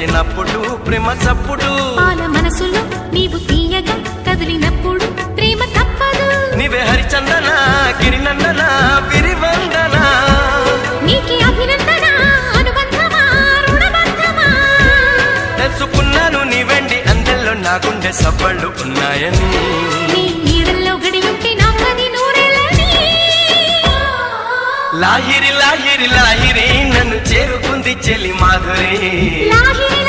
వచ్చినప్పుడు ప్రేమ చప్పుడు పాల మనసులో నీవు తీయగా కదిలినప్పుడు ప్రేమ తప్పదు నీవే హరిచందన గిరినందన విరివందన నీకి అభినందన అనుబంధమా రుణబంధమా తెలుసుకున్నాను నీ వెండి అందెల్లో నా గుండె సబ్బళ్ళు ఉన్నాయని నీ నీడల్లో గడియుంటే నా పది నూరేళ్ళని లాహిరి లాహిరి లాహిరి నన్ను చేరుకుంది చెలి మాధురి లాహిరి